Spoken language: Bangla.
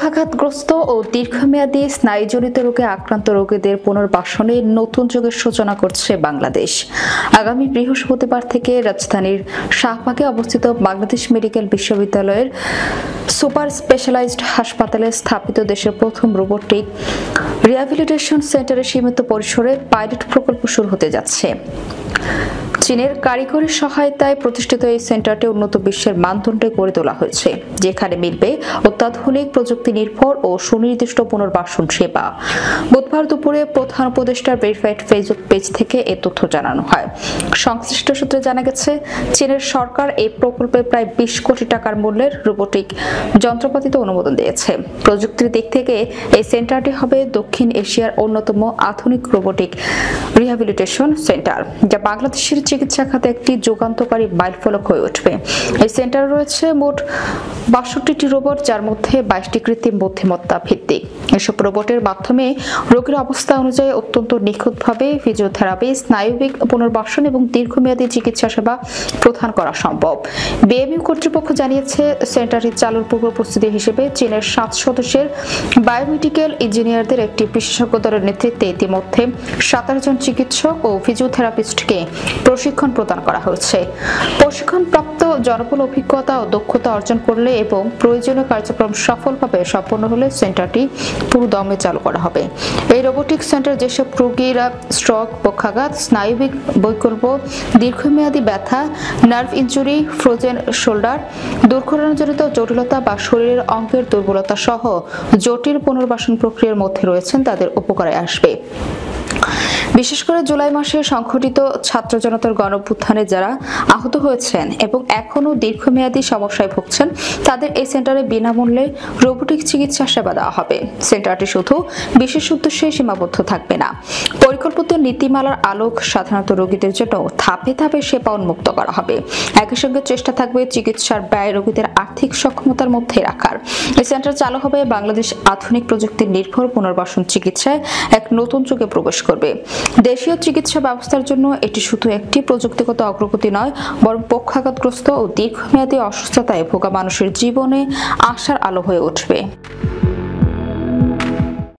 পক্ষাঘাতগ্রস্ত ও দীর্ঘমেয়াদী স্নায়ুজনিত রোগে আক্রান্ত রোগীদের পুনর্বাসনে নতুন যুগের সূচনা করছে বাংলাদেশ। আগামী বৃহস্পতিবার থেকে রাজধানীর শাহবাগে অবস্থিত বাংলাদেশ মেডিকেল বিশ্ববিদ্যালয়ের সুপার স্পেশালাইজড হাসপাতালে স্থাপিত দেশের প্রথম রোবোটিক রিহ্যাবিলিটেশন সেন্টারে সীমিত পরিসরে পাইলট প্রকল্প শুরু হতে যাচ্ছে। চীনের কারিগরি সহায়তায় প্রতিষ্ঠিত এই সেন্টারটি উন্নত বিশ্বের মানদণ্ডে গড়ে তোলা হয়েছে, যেখানে মিলবে অত্যাধুনিক প্রযুক্তি নির্ভর ও সুনির্দিষ্ট পুনর্বাসন সেবা। বুধবার দুপুরে প্রধান উপদেষ্টার ভেরিফাইড ফেসবুক পেজ থেকে এ তথ্য জানানো হয়। সংশ্লিষ্ট সূত্রে জানা গেছে, চীনের সরকার এই প্রকল্পে প্রায় 20 কোটি টাকার মূল্যের রোবোটিক যন্ত্রপাতিতে অনুমোদন দিয়েছে। প্রযুক্তির দিক থেকে এই সেন্টারটি হবে দক্ষিণ এশিয়ার অন্যতম আধুনিক রোবোটিক রিহ্যাবিলিটেশন সেন্টার, যা বাংলাদেশের চিকিৎসা খাতে একটি যুগান্তকারী মাইলফলক হয়ে উঠবে। এই সেন্টারে রয়েছে মোট 62টি রোবট, যার মধ্যে 22টি কৃত্রিম বুদ্ধিমত্তা ভিত্তিক। এসব রোবটের মাধ্যমে রোগীর অবস্থা অনুযায়ী অত্যন্ত নিখুঁতভাবে ফিজিওথেরাপি, স্নায়ুবিক পুনর্বাসন এবং দীর্ঘমেয়াদী চিকিৎসা সেবা প্রদান করা সম্ভব। বিএমইউ কর্তৃপক্ষ জানিয়েছে, সেন্টারটি চালুর পূর্ব প্রস্তুতি হিসেবে চীনের 7 সদস্যের বায়োমেডিক্যাল ইঞ্জিনিয়ারদের একটি বিশেষজ্ঞ দলের নেতৃত্বে ইতিমধ্যে 17 জন চিকিৎসক ও ফিজিওথেরাপিস্টকে প্রশিক্ষণ প্রদান করা হয়েছে। প্রশিক্ষণপ্রাপ্ত জনবল অভিজ্ঞতা ও দক্ষতা অর্জন করলে এবং প্রয়োজনীয় কার্যক্রম সফলভাবে সম্পন্ন হলে সেন্টারটি পুরো দমে চালু করা হবে। এই রোবোটিক সেন্টার যেসব রোগীরা স্ট্রোক, পক্ষাঘাত, স্নায়ুবিক বৈকল্প, দীর্ঘমেয়াদী ব্যথা, নার্ভ ইনজুরি, ফ্রোজেন শোল্ডার, দুর্ঘটনাজনিত জটিলতা বা শরীরের অঙ্গের দুর্বলতা সহ জটিল পুনর্বাসন প্রক্রিয়ার মধ্যে রয়েছেন, তাদের উপকারে আসবে। বিশেষ করে জুলাই মাসে সংঘটিত ছাত্র জনতার গণঅভ্যুত্থানে যারা আহত হয়েছেন এবং এখনও দীর্ঘমেয়াদী সমস্যায় ভুগছেন, তাদের এই সেন্টারে বিনামূল্যে রোবোটিক চিকিৎসা সেবা দেওয়া হবে। সেন্টারটি শুধু বিশেষ উদ্দেশ্যে সীমাবদ্ধ থাকবে না। পরিকল্পিত নীতিমালার আলোক সাধারণত রোগীদের জন্য ধাপে ধাপে সেবা উন্মুক্ত করা হবে। একই সঙ্গে চেষ্টা থাকবে চিকিৎসার ব্যয় রোগীদের আর্থিক সক্ষমতার মধ্যে রাখার। এই সেন্টার চালু হবে বাংলাদেশ আধুনিক প্রযুক্তি নির্ভর পুনর্বাসন চিকিৎসায় এক নতুন যুগে প্রবেশ করবে। দেশীয় চিকিৎসা ব্যবস্থার জন্য এটি শুধু একটি প্রযুক্তিগত অগ্রগতি নয়, বরং পক্ষাঘাতগ্রস্ত ও দীর্ঘমেয়াদী অসুস্থতায় ভোগা মানুষের জীবনে আশার আলো হয়ে উঠবে।